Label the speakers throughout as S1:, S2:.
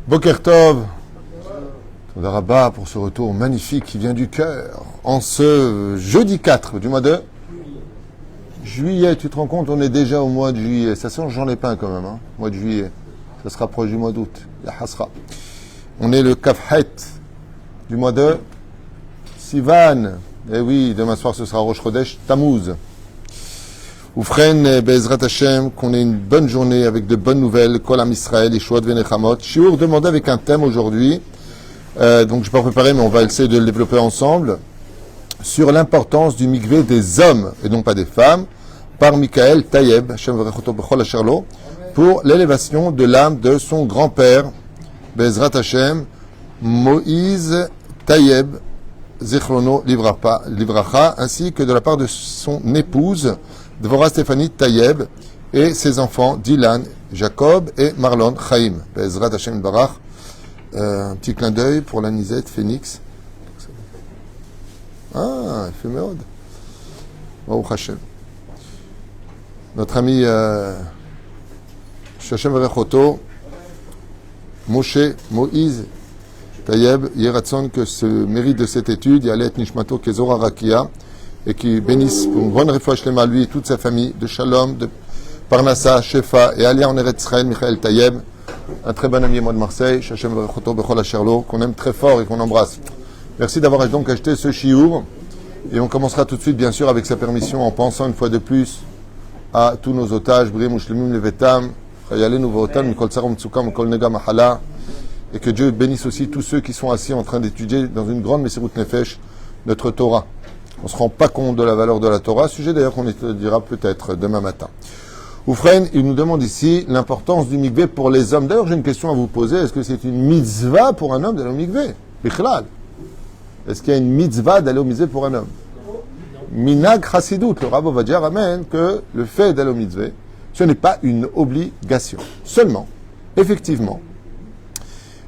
S1: Boker Tov. Toda Rabba pour ce retour magnifique qui vient du cœur. En ce jeudi 4 du mois de juillet, tu te rends compte, on est déjà au mois de juillet. Ça sent Jean Lépin quand même, hein, mois de juillet. Ça se rapproche du mois d'août. La Hasra. On est le Kafhet du mois de Sivan. Eh oui, demain soir ce sera Rosh Chodesh Tammuz. Oufren Bezrat Hashem, qu'on ait une bonne journée avec de bonnes nouvelles. Kol Am Israël, Yeshuot Venechamot. Shiur demandé avec un thème aujourd'hui. Donc je ne peux pas préparer, mais on va essayer de le développer ensemble. Sur l'importance du mikvé des hommes, et non pas des femmes, par Michael Tayeb, Hashem Verechoto Bechol Asher Lo, pour l'élévation de l'âme de son grand-père, Bezrat Hashem, Moïse Tayeb, Zichrono Livracha, ainsi que de la part de son épouse, Dvorah Stéphanie Tayeb, et ses enfants, Dylan, Jacob et Marlon Chaim. Bezrat Hashem Barach. Un petit clin d'œil pour la Nisette Phoenix. Ah, il fait méode. Baruch Hashem. Notre ami Shachem Verechoto, Moshe, Moïse, Tayeb, Yeratson, que ce mérite de cette étude, Yalet Nishmato, Kezora Rakia, et qui bénisse pour une bonne réfouach lema lui et toute sa famille, de Shalom, de Parnassa, Shefa, et Alia en Eretz Israël, Michael Tayeb, un très bon ami moi de Marseille, Shachem Verechoto, Bechol Asher Lo, qu'on aime très fort et qu'on embrasse. Merci d'avoir donc acheté ce chiour, et on commencera tout de suite, bien sûr, avec sa permission, en pensant une fois de plus à tous nos otages, Brim Ushlemim Levetam, Chayalenu Votan, Mikol Tsarom Tsukam, Mikol Nega Mahala, et que Dieu bénisse aussi tous ceux qui sont assis en train d'étudier dans une grande Messirut Nefesh notre Torah. On ne se rend pas compte de la valeur de la Torah, sujet d'ailleurs qu'on étudiera peut-être demain matin. Oufren, il nous demande ici l'importance du mikvé pour les hommes. D'ailleurs, j'ai une question à vous poser. Est-ce que c'est une mitzvah pour un homme d'aller au mikvé? Bichlal. Est-ce qu'il y a une mitzvah d'aller au mikvé pour un homme? Minag Chassidut, le Rav Ovadia ramène que le fait d'aller au mikvé, ce n'est pas une obligation. Seulement, effectivement,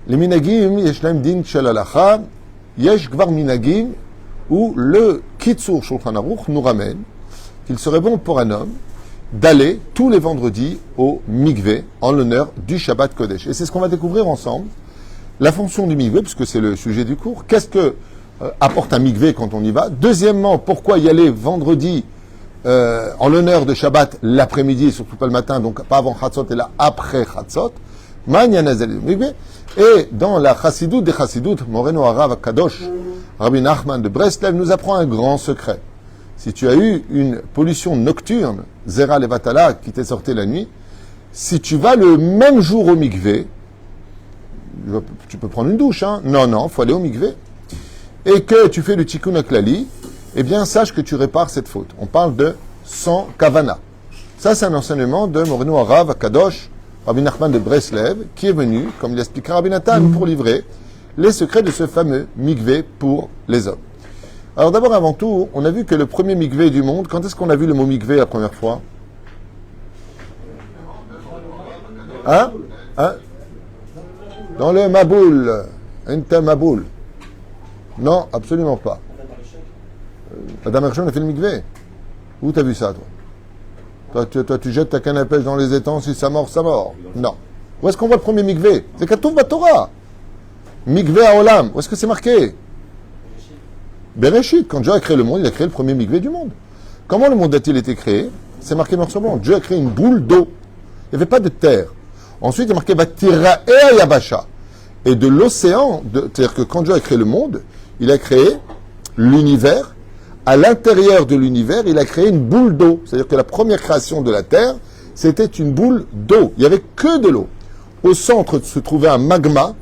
S1: les minagim, yesh laim din shel halacha, yesh gvar minagim, où le Kitzur Shulchan Aruch nous ramène qu'il serait bon pour un homme d'aller tous les vendredis au mikvé en l'honneur du Shabbat Kodesh. Et c'est ce qu'on va découvrir ensemble, la fonction du mikvé, puisque c'est le sujet du cours. Qu'est-ce que apporte un mikvé quand on y va? Deuxièmement, pourquoi y aller vendredi en l'honneur de Shabbat l'après-midi, et surtout pas le matin, donc pas avant Chatzot et là après Chatzot. Et dans la Chassidut des Chassidut, Moreno Harav Kadosh, Rabbi Nachman de Breslev nous apprend un grand secret. Si tu as eu une pollution nocturne, Zera Levatala, qui t'est sortie la nuit, si tu vas le même jour au mikvé, tu peux prendre une douche, hein? Non, il faut aller au mikvé. Et que tu fais le tikkun haklali, eh bien, sache que tu répares cette faute. On parle de sans kavana. Ça, c'est un enseignement de Moreno Harav Kadosh, Rabbi Nachman de Breslev, qui est venu, comme il expliquera Rabbi Nathan, pour livrer les secrets de ce fameux mikvé pour les hommes. Alors d'abord, avant tout, on a vu que le premier mikvé du monde, quand est-ce qu'on a vu le mot mikvé la première fois? Hein? Dans le Maboul. Enta Maboul. Non, absolument pas. Adam Hershon a fait le mikvé. Où t'as vu ça, toi? Toi, tu jettes ta canne à pêche dans les étangs, si ça mord, ça mord. Non. Où est-ce qu'on voit le premier mikvé? C'est Katouf Batorah. Mikvé à Olam. Où est-ce que c'est marqué? Bereshit. Quand Dieu a créé le monde, il a créé le premier mikvé du monde. Comment le monde a-t-il été créé? C'est marqué noir sur blanc. Dieu a créé une boule d'eau. Il n'y avait pas de terre. Ensuite, il est marqué Vatira et Yabasha. Et de l'océan, c'est-à-dire que quand Dieu a créé le monde, il a créé l'univers. À l'intérieur de l'univers, il a créé une boule d'eau. C'est-à-dire que la première création de la terre, c'était une boule d'eau. Il n'y avait que de l'eau. Au centre se trouvait un magma.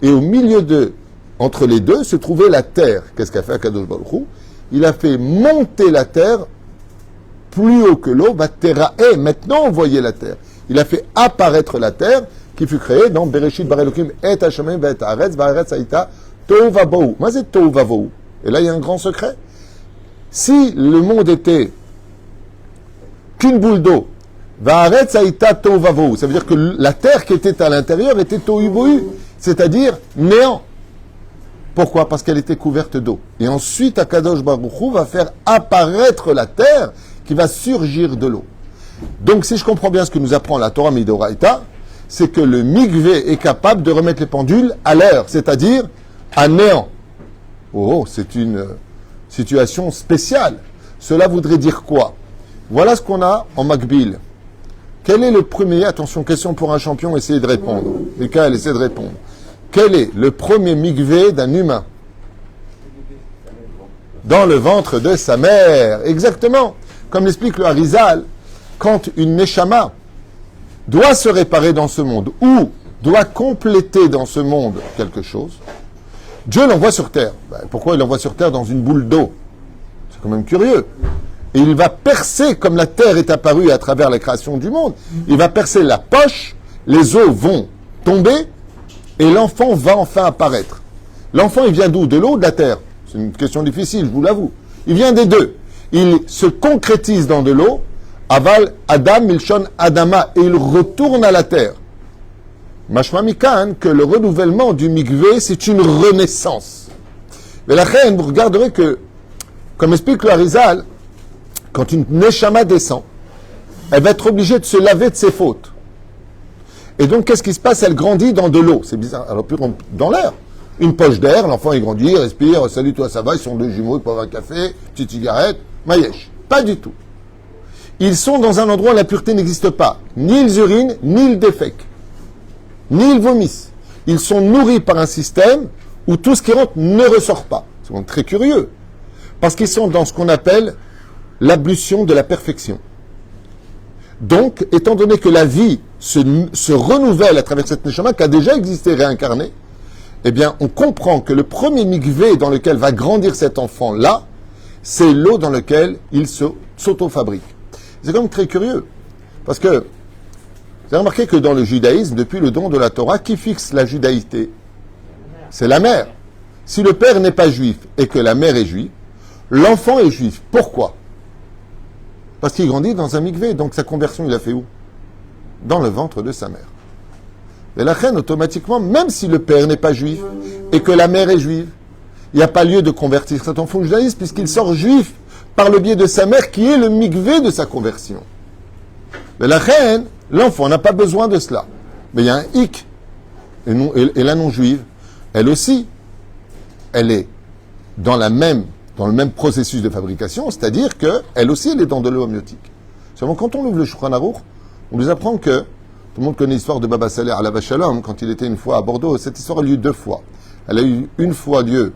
S1: Et au milieu entre les deux, se trouvait la terre. Qu'est-ce qu'a fait Akadosh Baruch Hu? Il a fait monter la terre plus haut que l'eau. Vatera. Maintenant, on voyait la terre. Il a fait apparaître la terre qui fut créée dans Bereshit Bar Elokim et Hashemayim ve'et haaretz va'aretz haïta tohu vavohu. Mais c'est tohu vavohu. Et là, il y a un grand secret. Si le monde était qu'une boule d'eau, va'aretz haïta tohu vavohu, ça veut dire que la terre qui était à l'intérieur était tohu vavohu, c'est-à-dire néant. Pourquoi? Parce qu'elle était couverte d'eau. Et ensuite, Akadosh Baruch Hu va faire apparaître la terre qui va surgir de l'eau. Donc, si je comprends bien ce que nous apprend la Torah Midoraïta, c'est que le mikvé est capable de remettre les pendules à l'heure, c'est-à-dire à néant. Oh, c'est une situation spéciale. Cela voudrait dire quoi? Voilà ce qu'on a en Makbil. Quel est le premier, attention, question pour un champion, essayez de répondre. Michael, essayez de répondre. Quel est le premier mikvé d'un humain? Dans le ventre de sa mère. Exactement. Comme l'explique le Harizal, quand une Neshama doit se réparer dans ce monde ou doit compléter dans ce monde quelque chose, Dieu l'envoie sur terre. Pourquoi il l'envoie sur terre dans une boule d'eau? C'est quand même curieux. Et il va percer, comme la terre est apparue à travers la création du monde, il va percer la poche, les eaux vont tomber, et l'enfant va enfin apparaître. L'enfant, il vient d'où? De l'eau ou de la terre? C'est une question difficile, je vous l'avoue. Il vient des deux. Il se concrétise dans de l'eau, aval Adam Milshon Adama, et il retourne à la terre. Mashma Mikan, que le renouvellement du mikvé, c'est une renaissance. Mais la reine, vous regarderez que, comme explique le Harizal, quand une Neshama descend, elle va être obligée de se laver de ses fautes. Et donc, qu'est-ce qui se passe? Elle grandit dans de l'eau. C'est bizarre. Alors, dans l'air. Une poche d'air, l'enfant, il grandit, il respire, salut, toi, ça va, ils sont deux jumeaux, ils peuvent avoir un café, petite cigarette, maïesh. Pas du tout. Ils sont dans un endroit où la pureté n'existe pas. Ni ils urinent, ni ils défèquent. Ni ils vomissent. Ils sont nourris par un système où tout ce qui rentre ne ressort pas. C'est donc très curieux. Parce qu'ils sont dans ce qu'on appelle l'ablution de la perfection. Donc, étant donné que la vie se renouvelle à travers cette neshama qui a déjà existé réincarnée, eh bien, on comprend que le premier mikvé dans lequel va grandir cet enfant-là, c'est l'eau dans laquelle il s'auto-fabrique. C'est quand même très curieux. Parce que, vous avez remarqué que dans le judaïsme, depuis le don de la Torah, qui fixe la judaïté? C'est la mère. Si le père n'est pas juif et que la mère est juive, l'enfant est juif. Pourquoi? Parce qu'il grandit dans un mikvé, donc sa conversion, il a fait où? Dans le ventre de sa mère. Et la reine, automatiquement, même si le père n'est pas juif et que la mère est juive, il n'y a pas lieu de convertir cet enfant au judaïsme puisqu'il sort juif par le biais de sa mère qui est le mikvé de sa conversion. Mais la reine, l'enfant n'a pas besoin de cela. Mais il y a un hic. Et la non-juive, elle aussi, elle est dans le même processus de fabrication, c'est-à-dire qu'elle aussi, elle est dans de l'eau amniotique. Seulement, quand on ouvre le Shulchan Aruch, on nous apprend que, tout le monde connaît l'histoire de Baba Saleh Alav Shalom, quand il était une fois à Bordeaux. Cette histoire a eu lieu 2 fois. Elle a eu une fois lieu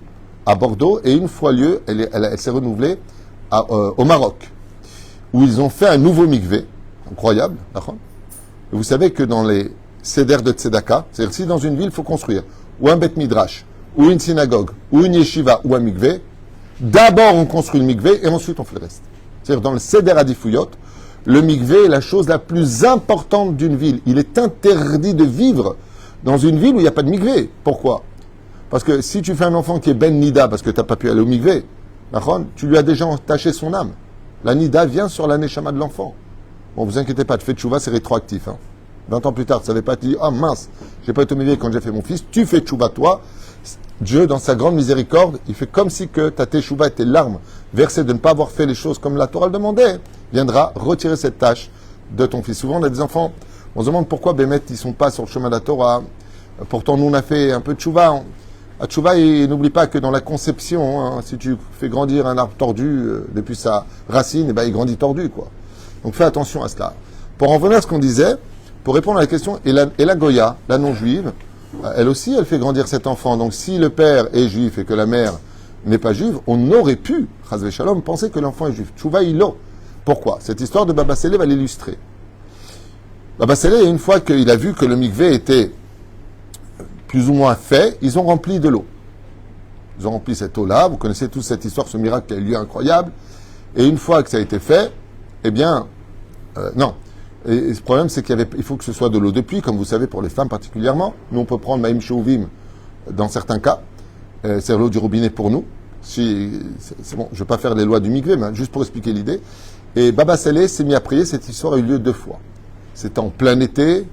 S1: à Bordeaux et une fois lieu, elle s'est renouvelée au Maroc, où ils ont fait un nouveau mikvé, incroyable, d'accord. Et vous savez que dans les cédères de Tzedaka, c'est-à-dire si dans une ville, il faut construire ou un Beth Midrash, ou une synagogue, ou une yeshiva, ou un mikvé, d'abord on construit le mikvé et ensuite on fait le reste. C'est-à-dire dans le céder Adifuyot, le mikvé est la chose la plus importante d'une ville. Il est interdit de vivre dans une ville où il n'y a pas de mikvé. Pourquoi? Parce que si tu fais un enfant qui est ben nida parce que tu n'as pas pu aller au mikvé, tu lui as déjà entaché son âme. La nida vient sur la neshama de l'enfant. Bon, vous inquiétez pas, tu fais tchouva, c'est rétroactif. 20 ans plus tard, tu ne savais pas, tu dis, ah mince, j'ai pas été au mikvé quand j'ai fait mon fils, tu fais tchouva toi. Dieu, dans sa grande miséricorde, il fait comme si que ta teshuva et tes larmes versées de ne pas avoir fait les choses comme la Torah le demandait, viendra retirer cette tâche de ton fils. Souvent, on a des enfants, on se demande pourquoi Bémet, ils ne sont pas sur le chemin de la Torah. Pourtant, nous, on a fait un peu de tchouva. À tchouva, n'oublie pas que dans la conception, si tu fais grandir un arbre tordu depuis sa racine, il grandit tordu, quoi. Donc, fais attention à cela. Pour en revenir à ce qu'on disait, pour répondre à la question, et la Goya, la non-juive, elle aussi, elle fait grandir cet enfant. Donc, si le père est juif et que la mère n'est pas juive, on aurait pu, Chazvé Shalom, penser que l'enfant est juif. Tchouva ilo. Pourquoi? Cette histoire de Baba Saleh va l'illustrer. Baba Saleh, une fois qu'il a vu que le mikvé était plus ou moins fait, ils ont rempli de l'eau. Ils ont rempli cette eau-là. Vous connaissez tous cette histoire, ce miracle qui a eu lieu incroyable. Et une fois que ça a été fait, eh bien, non. Et ce problème, c'est il faut que ce soit de l'eau de pluie, comme vous savez, pour les femmes particulièrement. Nous, on peut prendre Maïm Shouvim dans certains cas. C'est l'eau du robinet pour nous. C'est bon, je ne vais pas faire les lois du mikvé, mais juste pour expliquer l'idée. Et Baba Saleh s'est mis à prier. Cette histoire a eu lieu 2 fois. C'était en plein été.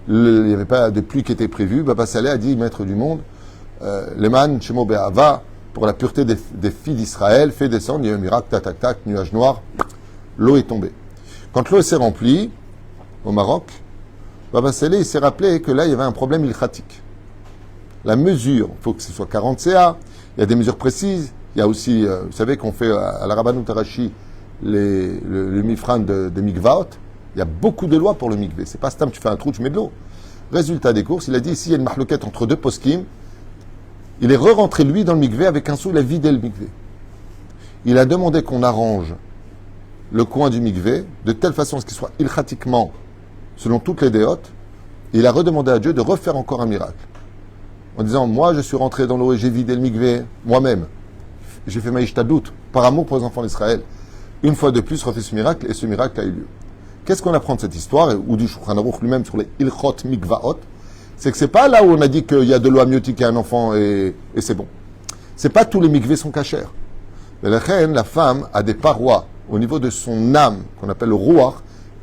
S1: Il n'y avait pas de pluie qui était prévue. Baba Saleh a dit, maître du monde, Leman, Shemo Be'ava, pour la pureté des filles d'Israël, fait descendre, il y a eu un miracle, tac, tac, tac, nuage noir, l'eau est tombée. Quand l'eau s'est remplie, au Maroc, Baba Saleh, il s'est rappelé que là, il y avait un problème ilkhatique. La mesure, il faut que ce soit 40 CA, il y a des mesures précises. Il y a aussi, vous savez qu'on fait à la Rabbanou Tarashi le mifran de mikvaot. Il y a beaucoup de lois pour le mikvé. C'est pas stam, tu fais un trou, tu mets de l'eau. Résultat des courses, il a dit ici, il y a une mahloquette entre deux poskim. Il est re-rentré, lui, dans le mikvé avec un seau, il a vidé le mikvé. Il a demandé qu'on arrange le coin du mikvé de telle façon à ce qu'il soit ilkhatiquement, selon toutes les déotes. Il a redemandé à Dieu de refaire encore un miracle. En disant, moi, je suis rentré dans l'eau et j'ai vidé le mikvé moi-même. J'ai fait ma ishtadout, par amour pour les enfants d'Israël. Une fois de plus, refait ce miracle, et ce miracle a eu lieu. Qu'est-ce qu'on apprend de cette histoire, ou du Shulchan Aruch lui-même sur les ilchot mikvaot? C'est que c'est pas là où on a dit qu'il y a de l'eau amniotique à un enfant et c'est bon. C'est pas tous les mikvés sont cachers. Mais la femme a des parois au niveau de son âme, qu'on appelle le ruach,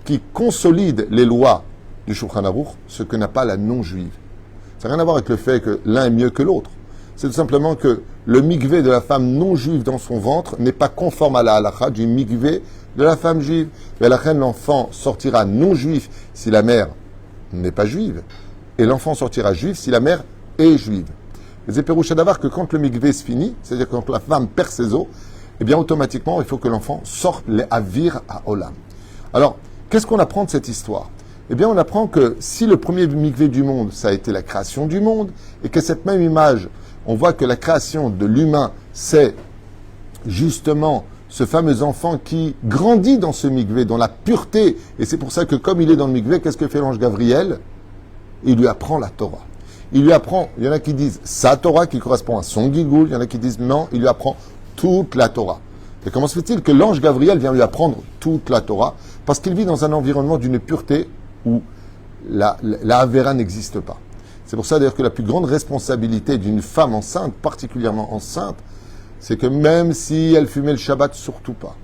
S1: qui consolide les lois du Shulchan Aruch, ce que n'a pas la non-juive. Ça n'a rien à voir avec le fait que l'un est mieux que l'autre. C'est tout simplement que le mikvé de la femme non-juive dans son ventre n'est pas conforme à la halakha du mikvé de la femme juive. Mais la reine, l'enfant sortira non-juif si la mère n'est pas juive, et l'enfant sortira juif si la mère est juive. Les éperouches d'avoir que quand le mikvé se finit, c'est-à-dire quand la femme perd ses os, eh bien automatiquement il faut que l'enfant sorte les avir à Olam. Alors, qu'est-ce qu'on apprend de cette histoire? Eh bien, on apprend que si le premier mikvé du monde, ça a été la création du monde, et que cette même image, on voit que la création de l'humain, c'est justement ce fameux enfant qui grandit dans ce mikvé, dans la pureté. Et c'est pour ça que comme il est dans le mikvé, qu'est-ce que fait l'ange Gabriel? Il lui apprend la Torah. Il lui apprend, il y en a qui disent sa Torah qui correspond à son gigoul, il y en a qui disent non, il lui apprend toute la Torah. Et comment se fait-il que l'ange Gabriel vient lui apprendre toute la Torah? Parce qu'il vit dans un environnement d'une pureté où la Avera n'existe pas. C'est pour ça d'ailleurs que la plus grande responsabilité d'une femme enceinte, particulièrement enceinte, c'est que même si elle fumait le Shabbat, surtout pas.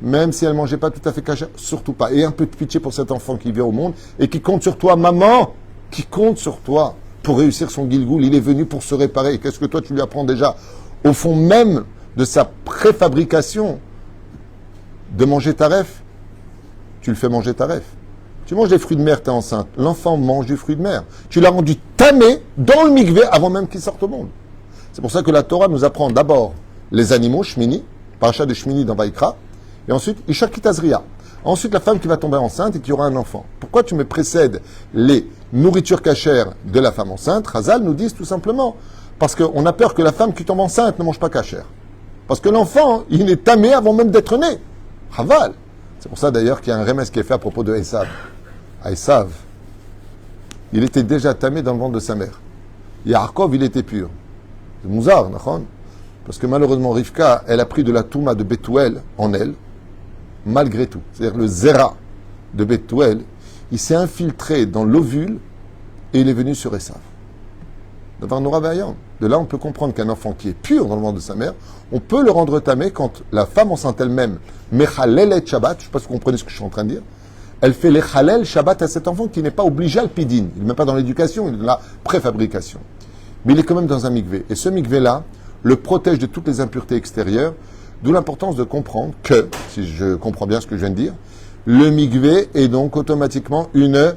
S1: Même si elle mangeait pas tout à fait kasher, surtout pas. Et un peu de pitié pour cet enfant qui vient au monde et qui compte sur toi, maman, qui compte sur toi pour réussir son gilgoul. Il est venu pour se réparer. Qu'est-ce que toi tu lui apprends déjà au fond même de sa préfabrication de manger taref? Tu le fais manger taref. Tu manges des fruits de mer, tu es enceinte. L'enfant mange du fruit de mer. Tu l'as rendu tamé dans le mikvé avant même qu'il sorte au monde. C'est pour ça que la Torah nous apprend d'abord les animaux, Shmini, parachat de Shmini dans Vaïkra, et ensuite Isha Kitazria. Ensuite la femme qui va tomber enceinte et qui aura un enfant. Pourquoi tu me précèdes les nourritures cachères de la femme enceinte? Chazal nous dit tout simplement parce qu'on a peur que la femme qui tombe enceinte ne mange pas cachère. Parce que l'enfant, il est tamé avant même d'être né. Chaval. C'est pour ça d'ailleurs qu'il y a un remède qui est fait à propos de Esav. À Esav, il était déjà tamé dans le ventre de sa mère. Yaakov, il était pur. C'est mouzar, nachon? Parce que malheureusement, Rivka, elle a pris de la touma de Bethuel en elle, malgré tout. C'est-à-dire le zera de Bethuel, il s'est infiltré dans l'ovule et il est venu sur Esav. D'avoir Nora Vaillant. De là, on peut comprendre qu'un enfant qui est pur dans le ventre de sa mère, on peut le rendre tamé quand la femme enceinte elle-même, Mechalelet Shabbat, je ne sais pas si vous comprenez ce que je suis en train de dire, elle fait les Chalel Shabbat à cet enfant qui n'est pas obligé à le pidin. Il n'est même pas dans l'éducation, il est dans la préfabrication. Mais il est quand même dans un mikvé. Et ce mikvé-là le protège de toutes les impuretés extérieures, d'où l'importance de comprendre que, si je comprends bien ce que je viens de dire, le mikvé est donc automatiquement une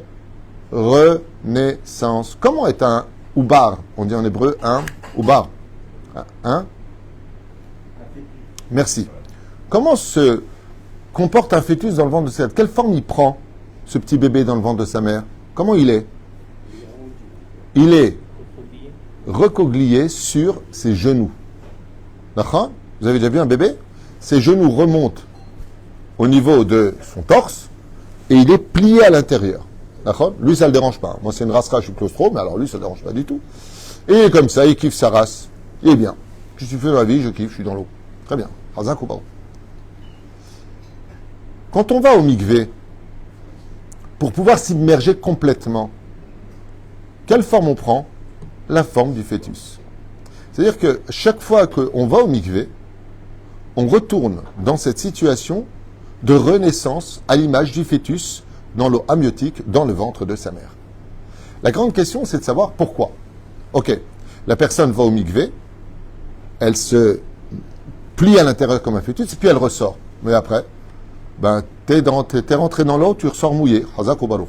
S1: renaissance. Comment est un oubar? On dit en hébreu un oubar. Un? Merci. Comment se comporte un fœtus dans le ventre de sa mère? Quelle forme il prend, ce petit bébé dans le ventre de sa mère? Comment il est? Il est recoglié sur ses genoux. D'accord? Vous avez déjà vu un bébé? Ses genoux remontent au niveau de son torse et il est plié à l'intérieur. D'accord? Lui, ça ne le dérange pas. Moi, c'est une race je suis claustro, mais alors lui, ça ne le dérange pas du tout. Et il est comme ça, il kiffe sa race. Il est bien. Je suis fait dans la vie, je kiffe, je suis dans l'eau. Très bien. Hazak ou pas? Quand on va au mikvé, pour pouvoir s'immerger complètement, quelle forme on prend? La forme du fœtus. C'est-à-dire que chaque fois qu'on va au mikvé, on retourne dans cette situation de renaissance à l'image du fœtus dans l'eau amniotique, dans le ventre de sa mère. La grande question, c'est de savoir pourquoi. Ok, la personne va au mikvé, elle se plie à l'intérieur comme un fœtus, et puis elle ressort. Mais après, t'es rentré dans l'eau, tu ressors mouillé. Hazak ou balou.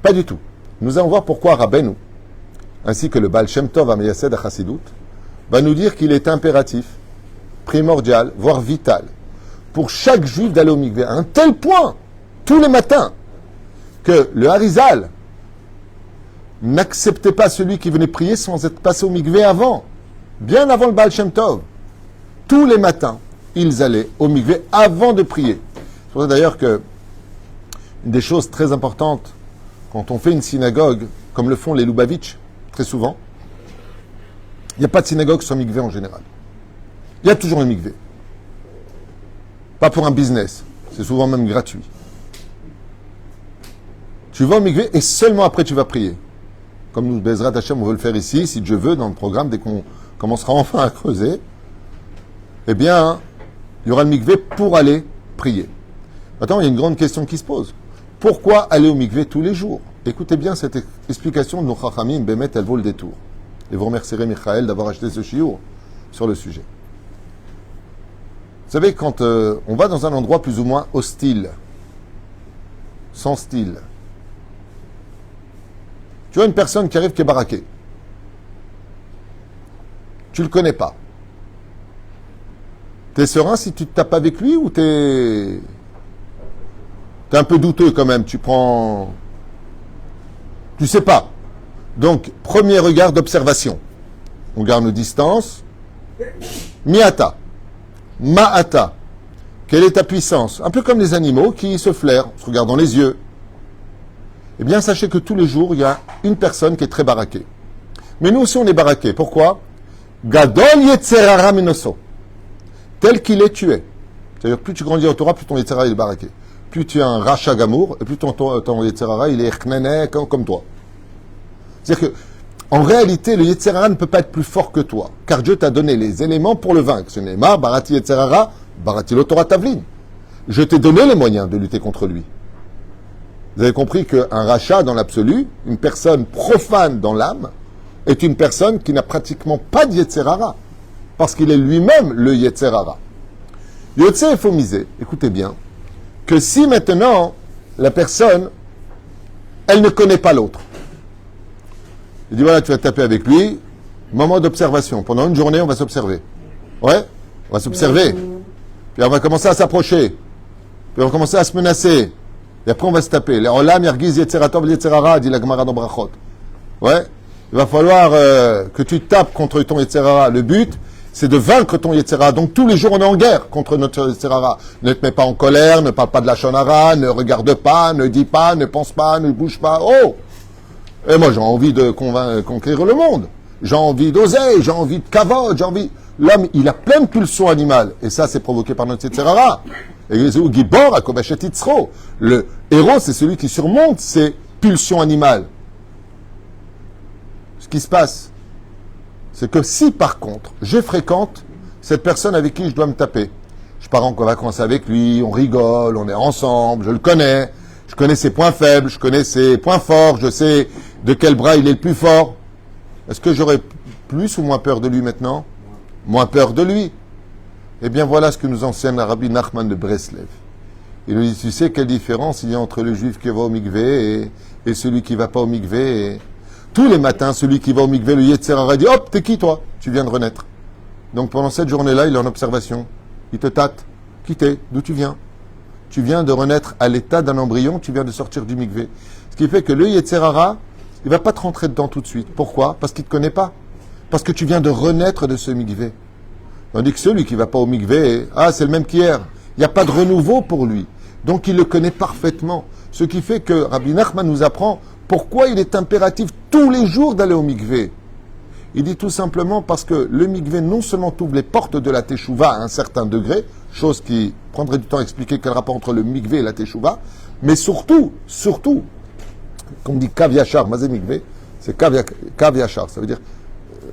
S1: Pas du tout. Nous allons voir pourquoi Rabbeinu, ainsi que le Baal Shem Tov à Meyased à Chassidut, va nous dire qu'il est impératif, primordial, voire vital, pour chaque juif d'aller au mikvé, à un tel point, tous les matins, que le Harizal n'acceptait pas celui qui venait prier sans être passé au mikvé avant, bien avant le Baal Shem Tov. Tous les matins, ils allaient au mikvé avant de prier. C'est pour ça d'ailleurs que une des choses très importantes, quand on fait une synagogue, comme le font les Lubavitch, très souvent, il n'y a pas de synagogue sans mikvé en général. Il y a toujours un mikvé. Pas pour un business, c'est souvent même gratuit. Tu vas au mikvé et seulement après tu vas prier. Comme nous, Bezrat Hashem, on veut le faire ici, si Dieu veut, dans le programme, dès qu'on commencera enfin à creuser, eh bien, il y aura le mikvé pour aller prier. Maintenant, il y a une grande question qui se pose. Pourquoi aller au mikvé tous les jours? Écoutez bien cette explication de nos chachamim, Bémet, elle vaut le détour. Et vous remercierez Michael d'avoir acheté ce chiour sur le sujet. Vous savez, quand on va dans un endroit plus ou moins hostile, sans style, tu vois une personne qui arrive qui est baraquée. Tu le connais pas. T'es serein si tu te tapes avec lui ou t'es un peu douteux quand même. Tu prends... Tu sais pas. Donc, premier regard d'observation. On garde nos distances. Miata. Ma'ata. Quelle est ta puissance? Un peu comme les animaux qui se flairent, en se regardant dans les yeux. Eh bien, sachez que tous les jours, il y a une personne qui est très baraquée. Mais nous aussi, on est baraqués. Pourquoi? Gadol Yetzerara Minoso. Tel qu'il est, tu es. C'est-à-dire, plus tu grandis au Torah, plus ton Yetzerara est baraqué. Plus tu es un Racha Gamour, et plus ton Yetzerara, il est Echnené comme toi. C'est-à-dire que, en réalité, le Yetzerara ne peut pas être plus fort que toi. Car Dieu t'a donné les éléments pour le vaincre. Ce n'est pas Barati Yetzerara, Barati lo Torah Tavlin. Je t'ai donné les moyens de lutter contre lui. Vous avez compris qu'un rachat dans l'absolu, une personne profane dans l'âme, est une personne qui n'a pratiquement pas de Yetzerara, parce qu'il est lui-même le Yetzerara. Yotze, il faut miser, écoutez bien, que si maintenant la personne, elle ne connaît pas l'autre, il dit voilà, tu vas taper avec lui, moment d'observation. Pendant une journée, on va s'observer. Ouais, on va s'observer. Puis on va commencer à s'approcher. Puis on va commencer à se menacer. Et après, on va se taper. L'Olam Yergiz Yetzeratov Yetzerara, dit la Gemara dans Brachot. Ouais. Il va falloir que tu tapes contre ton Yetzerara. Le but, c'est de vaincre ton Yetzerara. Donc, tous les jours, on est en guerre contre notre Yetzerara. Ne te mets pas en colère, ne parle pas de la Shonara, ne regarde pas, ne dis pas, ne pense pas, ne bouge pas. Oh! Et moi, j'ai envie de conquérir le monde. J'ai envie d'oseille, j'ai envie de kavod, j'ai envie... L'homme, il a plein de pulsions animales. Et ça, c'est provoqué par notre Yetzerara. Le héros, c'est celui qui surmonte ces pulsions animales. Ce qui se passe, c'est que si par contre, je fréquente cette personne avec qui je dois me taper, je pars en vacances avec lui, on rigole, on est ensemble, je le connais, je connais ses points faibles, je connais ses points forts, je sais de quel bras il est le plus fort. Est-ce que j'aurais plus ou moins peur de lui maintenant? Moins peur de lui. Eh bien, voilà ce que nous enseigne Rabbi Nachman de Breslev. Il nous dit, tu sais quelle différence il y a entre le juif qui va au mikvé et celui qui ne va pas au mikvé. Tous les matins, celui qui va au mikvé, le Yetzerara dit, hop, t'es qui toi? Tu viens de renaître. Donc pendant cette journée-là, il est en observation. Il te tâte. Qui t'es? D'où tu viens? Tu viens de renaître à l'état d'un embryon, tu viens de sortir du mikvé. Ce qui fait que le Yetzerara, il ne va pas te rentrer dedans tout de suite. Pourquoi? Parce qu'il ne te connaît pas. Parce que tu viens de renaître de ce mikvé. Tandis que celui qui ne va pas au mikvé, c'est le même qu'hier. Il n'y a pas de renouveau pour lui. Donc il le connaît parfaitement. Ce qui fait que Rabbi Nachman nous apprend pourquoi il est impératif tous les jours d'aller au mikvé. Il dit tout simplement parce que le mikvé non seulement t'ouvre les portes de la teshuva à un certain degré, chose qui prendrait du temps à expliquer quel rapport entre le mikvé et la teshuva, mais surtout, comme dit kav yachar, mazé mikvé, c'est kav yachar. Ça veut dire,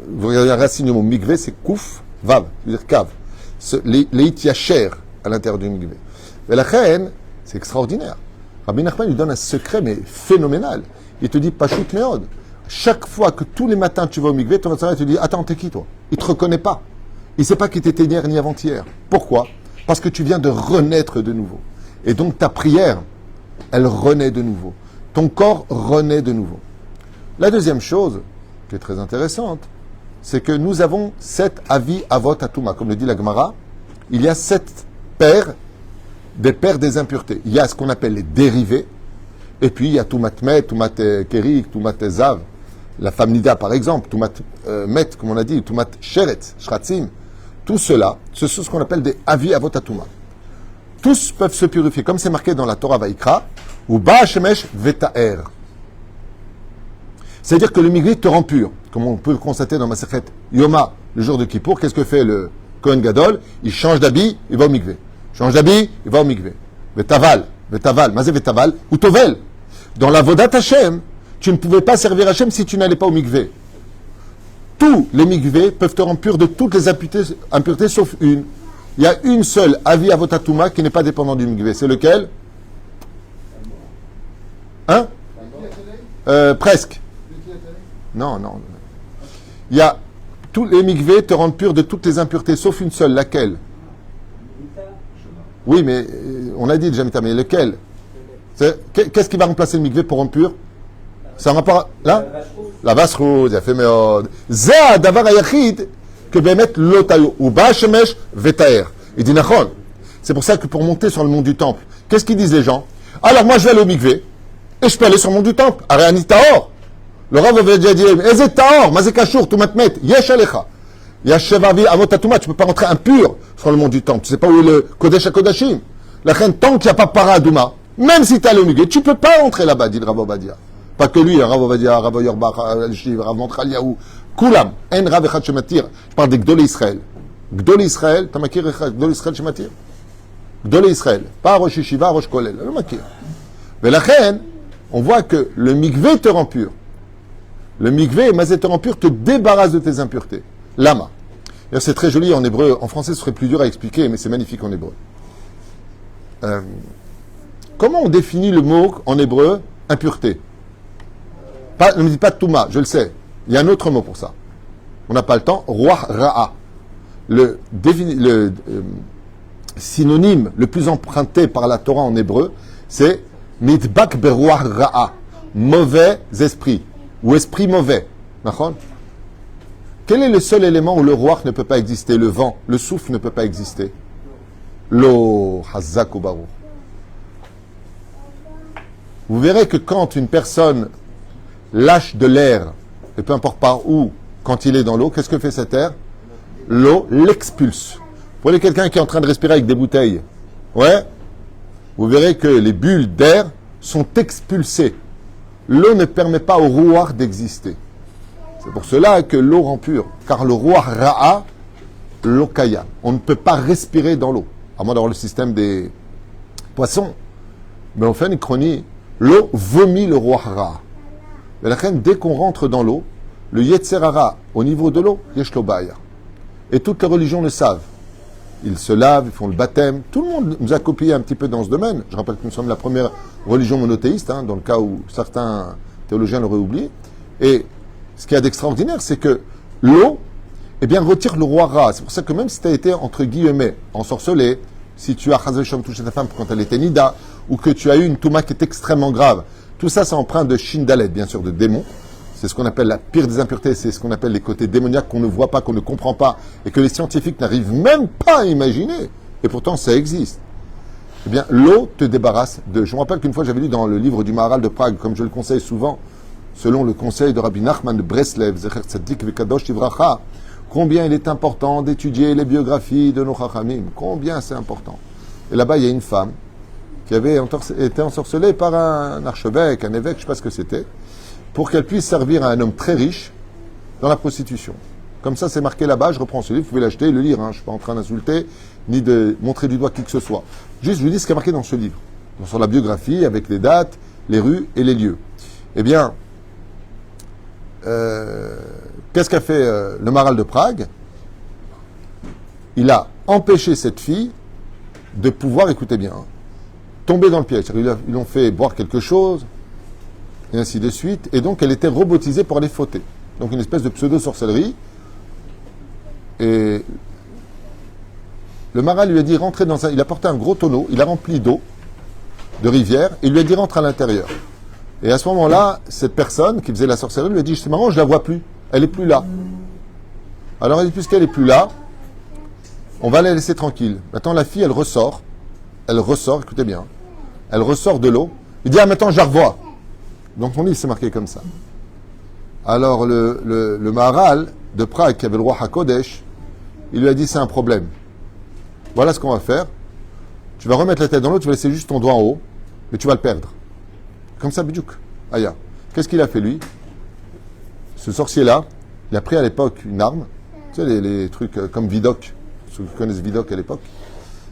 S1: vous regardez la racine du mot mikvé, c'est kouf, vav, ça veut dire kav. Leit yacher à l'intérieur du mikvé. Mais la reine, c'est extraordinaire. Rabbi Nachman lui donne un secret, mais phénoménal. Il te dit, Pashut Meod. Chaque fois que tous les matins tu vas au mikvé, ton Yetzerara te dit, attends, t'es qui toi? Il ne te reconnaît pas. Il ne sait pas qui t'étais hier ni avant-hier. Pourquoi? Parce que tu viens de renaître de nouveau. Et donc ta prière, elle renaît de nouveau. ton corps renaît de nouveau. La deuxième chose, qui est très intéressante, c'est que nous avons 7 avis avot atuma. Comme le dit la Gemara, il y a 7 paires, des paires des impuretés. Il y a ce qu'on appelle les dérivés, et puis il y a tumat met, tumat kerik, tumat zav, la femme nida par exemple, tumat met, comme on a dit, tumat sheret, shratzim. Tout cela, ce sont ce qu'on appelle des avis avot atuma. Tous peuvent se purifier, comme c'est marqué dans la Torah Vaikra, ou ba shemesh vetaer. C'est-à-dire que le migvé te rend pur, comme on peut le constater dans ma secret Yoma, le jour de Kippour. Qu'est-ce que fait le Kohen Gadol? Il change d'habit, il va au migvé. Change d'habit, il va au migvé. Vetaval, mazé vetaval, ou tovel. Dans la Vodat Hashem, tu ne pouvais pas servir Hashem si tu n'allais pas au migvé. Tous les migvés peuvent te rendre pur de toutes les impuretés sauf une. Il y a une seule avis avotatuma qui n'est pas dépendant du migvé. C'est lequel? Hein? Presque. Non. Il y a tous les migvés te rendent pur de toutes les impuretés sauf une seule. Laquelle? Oui, mais on a dit déjà, mais lequel? Qu'est-ce qui va remplacer le migvé pour rendre pur? C'est un rapport là? La vasrouz, il a fait meod. Zeh davar ayachid que bemet lotayo ou ba shemesh vetaer. Il dit nachon. C'est pour ça que pour monter sur le mont du temple, qu'est-ce qu'ils disent les gens? Alors moi je vais aller au mikvé et je peux aller sur le mont du temple. Areani taor. Le Rav avait déjà dit ezet taor, mazé kashour, tumat met, yesh alecha. Yashevavi avotatuma, tu peux pas rentrer impur sur le mont du temple. Tu sais pas où est le kodesh hakodashim. La reine, tant qu'il n'y a pas paradouma, même si tu es allé au mikvé, tu peux pas rentrer là-bas, dit le Rav Ovadia. Pas que lui, Rav Ovadia, Rav Yorbach, Rav Montraliaou, Kulam, En Rav Echad Shematir. Je parle des Gdolé Israël. Gdolé Israël, t'as makir Gdolé Israël Shematir? Gdolé Israël, pas Rosh Yeshiva, Rosh Kolel, le makir. Mais la reine, on voit que le mikvé te rend pur. Le mikvé, mazé te rend pur, te débarrasse de tes impuretés. Lama. C'est très joli en hébreu. En français, ce serait plus dur à expliquer, mais c'est magnifique en hébreu. Comment on définit le mot en hébreu impureté? Ne me dis pas Touma, je le sais. Il y a un autre mot pour ça. On n'a pas le temps. Roi Ra'a. Le synonyme le plus emprunté par la Torah en hébreu, c'est Mitbak Beroi Ra'a. Mauvais esprit. Ou esprit mauvais. D'accord? Quel est le seul élément où le roi ne peut pas exister? Le vent, le souffle ne peut pas exister. Lo Hazak ou Barou. Vous verrez que quand une personne lâche de l'air, et peu importe par où, quand il est dans l'eau, qu'est-ce que fait cet air? L'eau l'expulse. Vous voyez quelqu'un qui est en train de respirer avec des bouteilles. Ouais. Vous verrez que les bulles d'air sont expulsées. L'eau ne permet pas au roi d'exister. C'est pour cela que l'eau rend pure. Car le roi Ra'a, l'eau kaya. On ne peut pas respirer dans l'eau. À moins d'avoir le système des poissons. Mais on fait une chronie. L'eau vomit le roi Ra'a. Mais la reine, dès qu'on rentre dans l'eau, le Yetzerara, au niveau de l'eau, Yeshlobaya. Et toutes les religions le savent. Ils se lavent, ils font le baptême. Tout le monde nous a copié un petit peu dans ce domaine. Je rappelle que nous sommes la première religion monothéiste, dans le cas où certains théologiens l'auraient oublié. Et ce qu'il y a d'extraordinaire, c'est que l'eau, retire le roi Ra. C'est pour ça que même si tu as été, entre guillemets, ensorcelé, si tu as Chazal touché ta femme quand elle était Nida, ou que tu as eu une Touma qui est extrêmement grave, tout ça, c'est empreint de Shindalet, bien sûr, de démons. C'est ce qu'on appelle la pire des impuretés, c'est ce qu'on appelle les côtés démoniaques qu'on ne voit pas, qu'on ne comprend pas, et que les scientifiques n'arrivent même pas à imaginer. Et pourtant, ça existe. L'eau te débarrasse de... Je me rappelle qu'une fois, j'avais lu dans le livre du Maharal de Prague, comme je le conseille souvent, selon le conseil de Rabbi Nachman de Breslev, Zecher Tzadik Vekadosh Tivracha, combien il est important d'étudier les biographies de nos Chachamim. Combien c'est important. Et là-bas, il y a une femme qui avait été ensorcelée par un archevêque, un évêque, je ne sais pas ce que c'était, pour qu'elle puisse servir à un homme très riche dans la prostitution. Comme ça, c'est marqué là-bas, je reprends ce livre, vous pouvez l'acheter et le lire, je ne suis pas en train d'insulter, ni de montrer du doigt qui que ce soit. Juste, je vous dis ce qui est marqué dans ce livre, sur la biographie, avec les dates, les rues et les lieux. Qu'est-ce qu'a fait le Maharal de Prague? Il a empêché cette fille de pouvoir, écoutez bien, tomber dans le piège. Ils l'ont fait boire quelque chose, et ainsi de suite. Et donc, elle était robotisée pour aller fauter. Donc, une espèce de pseudo-sorcellerie. Et le Maharal lui a dit, rentrez il a porté un gros tonneau, il a rempli d'eau, de rivière, et il lui a dit, rentre à l'intérieur. Et à ce moment-là, cette personne qui faisait la sorcellerie lui a dit, c'est marrant, je la vois plus. Elle est plus là. Alors elle dit, puisqu'elle est plus là, on va la laisser tranquille. Maintenant, la fille, elle ressort, écoutez bien, elle ressort de l'eau. Il dit, ah, maintenant, je la revois. Donc, mon livre, c'est marqué comme ça. Alors, le Maharal de Prague, qui avait le roi HaKodesh, il lui a dit, c'est un problème. Voilà ce qu'on va faire. Tu vas remettre la tête dans l'eau, tu vas laisser juste ton doigt en haut, mais tu vas le perdre. Comme ça, Bidjouk. Aya. Qu'est-ce qu'il a fait, lui? Ce sorcier-là, il a pris à l'époque une arme. Tu sais, les trucs comme Vidocq. Ceux qui connaissent Vidocq à l'époque.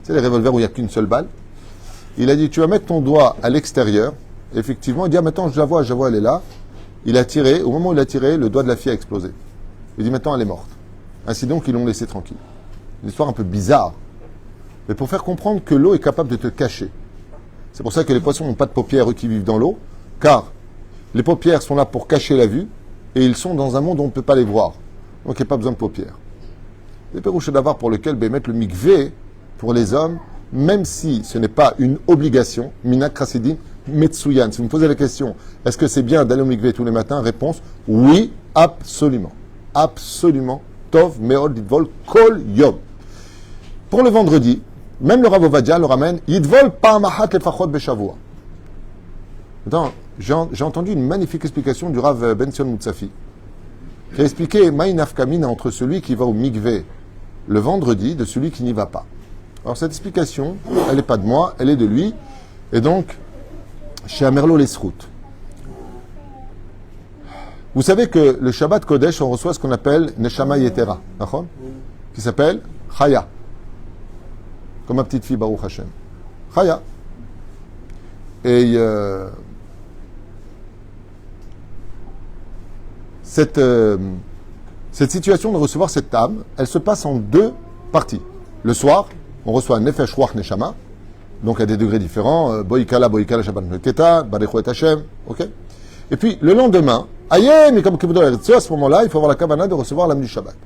S1: Tu sais, les revolvers où il n'y a qu'une seule balle. Il a dit, tu vas mettre ton doigt à l'extérieur. Effectivement, il dit, ah, maintenant, je la vois, elle est là. Il a tiré. Au moment où il a tiré, le doigt de la fille a explosé. Il dit, maintenant, elle est morte. Ainsi donc, ils l'ont laissé tranquille. Une histoire un peu bizarre. Mais pour faire comprendre que l'eau est capable de te cacher. C'est pour ça que les poissons n'ont pas de paupières, eux qui vivent dans l'eau. Car les paupières sont là pour cacher la vue. Et ils sont dans un monde où on ne peut pas les voir. Donc, il n'y a pas besoin de paupières. Les pérouches d'avar pour lequel mettre le mikvé pour les hommes, même si ce n'est pas une obligation, minak krasidin, metsuyan. Si vous me posez la question, est-ce que c'est bien d'aller au mikvé tous les matins? Réponse, oui, absolument. Absolument. Tov, meod, ditvol, kol, yom. Pour le vendredi, même le Rav Ovadia le ramène, yitvol pa'amahat lefachot beshavua. Attends, j'ai entendu une magnifique explication du Rav Ben-Sion Moutsafi, qui a expliqué Maïnaf Kamina entre celui qui va au mikvé le vendredi de celui qui n'y va pas. Alors cette explication, elle n'est pas de moi, elle est de lui. Et donc, chez Amerlo Lesrout. Vous savez que le Shabbat Kodesh, on reçoit ce qu'on appelle Neshama Yetera, qui s'appelle Chaya. Comme ma petite fille Baruch Hashem. Chaya. Et cette situation de recevoir cette âme, elle se passe en deux parties. Le soir, on reçoit un Nefesh Ruach Neshama, donc à des degrés différents, Boïkala, Shabbat Meketa, Baruch et Hashem, ok. Et puis le lendemain, Aïe, mais comme à ce moment-là, il faut avoir la kavana de recevoir l'âme du Shabbat.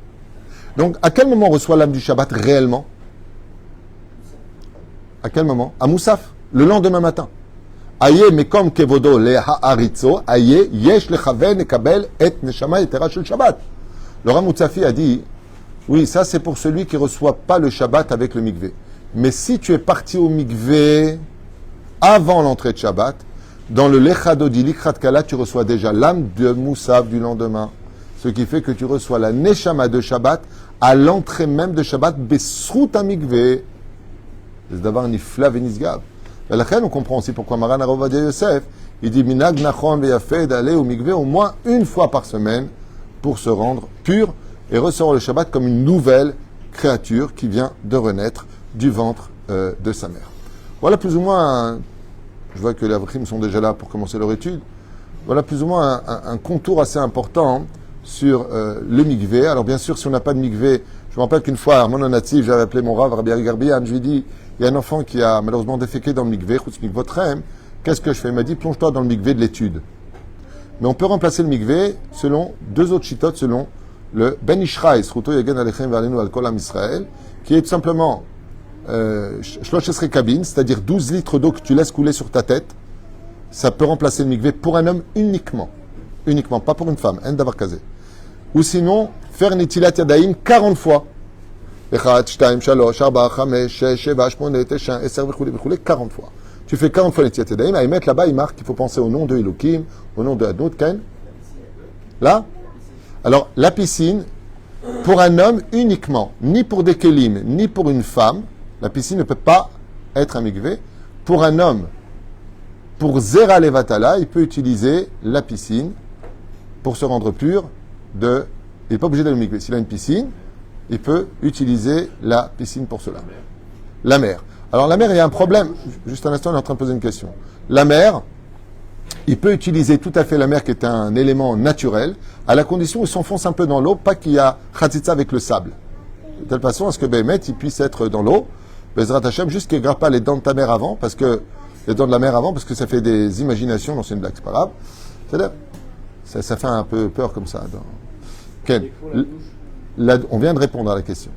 S1: Donc à quel moment on reçoit l'âme du Shabbat réellement? À quel moment? À Moussaf, le lendemain matin. Aïe, mais comme kevodo le haaritzo, aïe, yesh lechaven ekabel et neshama etera shel Shabbat. Le Rav Moutsafi a dit, oui, ça c'est pour celui qui ne reçoit pas le Shabbat avec le mikvé. Mais si tu es parti au mikvé avant l'entrée de Shabbat, dans le lechado di likrat kala, tu reçois déjà l'âme de Moussaf du lendemain. Ce qui fait que tu reçois la neshama de Shabbat à l'entrée même de Shabbat, besrout à mikvé. C'est d'abord un ifla venisgav. Et là, on comprend aussi pourquoi Maran Arovadia Yosef, il dit minag nachon veyafeh d'aller au mikvé au moins une fois par semaine pour se rendre pur et recevoir le Shabbat comme une nouvelle créature qui vient de renaître du ventre de sa mère. Voilà plus ou moins, je vois que les Avrim sont déjà là pour commencer leur étude, voilà plus ou moins un contour assez important sur le mikvé. Alors bien sûr, si on n'a pas de mikvé, je me rappelle qu'une fois, à Armon Natif, j'avais appelé mon Rav, Rabbi Ari Garbian, je lui ai dit, il y a un enfant qui a malheureusement déféqué dans le mikvé, qu'est-ce que je fais? Il m'a dit, plonge-toi dans le mikvé de l'étude. Mais on peut remplacer le mikvé selon deux autres chitotes, selon le Ben Ishraï, qui est tout simplement Shlosh Esrei Kabin, c'est-à-dire 12 litres d'eau que tu laisses couler sur ta tête. Ça peut remplacer le mikvé pour un homme uniquement. Uniquement, pas pour une femme. En davar kazé. Ou sinon, faire Nitilat Yadayim 40 fois. 1, 2, 3, 4, 5, 6, 7, 8, 9, 10, 40 fois. Tu fais 40 fois Nitilat Yadayim. À y mettre là-bas, il marque qu'il faut penser au nom de Elohim, au nom de Adnot, Kain. Là. Alors, la piscine, pour un homme uniquement, ni pour des kelim, ni pour une femme, la piscine ne peut pas être un mikvé. Pour un homme, pour Zera Levatala, il peut utiliser la piscine pour se rendre pur de... Il n'est pas obligé d'aller au mikvé. S'il a une piscine, il peut utiliser la piscine pour cela. La mer. Alors la mer, il y a un problème. Juste un instant, on est en train de poser une question. La mer, il peut utiliser tout à fait la mer qui est un élément naturel, à la condition où il s'enfonce un peu dans l'eau, pas qu'il y a khatitza avec le sable. De telle façon à ce que Béhémet, il puisse être dans l'eau, Bezrat Hashem, juste qu'il ne grappe pas les dents de ta mère avant, parce que les dents de la mer avant, parce que ça fait des imaginations, non c'est une blague, c'est pas grave. C'est-à-dire, ça fait un peu peur comme ça. Ken, on vient de répondre à la question.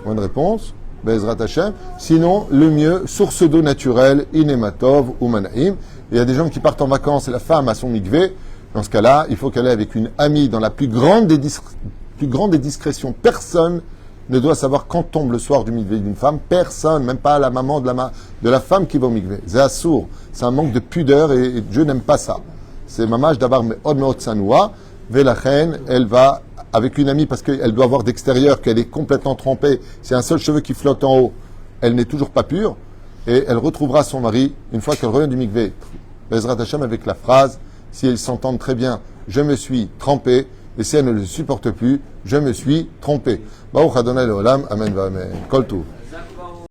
S1: Bonne réponse. Bezrat Hashem. Sinon, le mieux, source d'eau naturelle, Inematov ou Manaim. Il y a des gens qui partent en vacances et la femme a son mikvé. Dans ce cas-là, il faut qu'elle aille avec une amie dans la plus grande des discrétions. Personne ne doit savoir quand tombe le soir du mikvé d'une femme. Personne, même pas la maman de la femme qui va au mikvé. C'est assour. C'est un manque de pudeur et Dieu n'aime pas ça. C'est mamage d'avoir me'od me'od sanoua. Velachen, elle va avec une amie parce qu'elle doit voir d'extérieur qu'elle est complètement trempée. C'est un seul cheveu qui flotte en haut. Elle n'est toujours pas pure. Et elle retrouvera son mari une fois qu'elle revient du mikvé. Bezrat Hashem avec la phrase, si elles s'entendent très bien, je me suis trempé. Et si elle ne le supporte plus, je me suis trompé. Baruch Adonai Leolam, Amen va Amen. Kol Tov.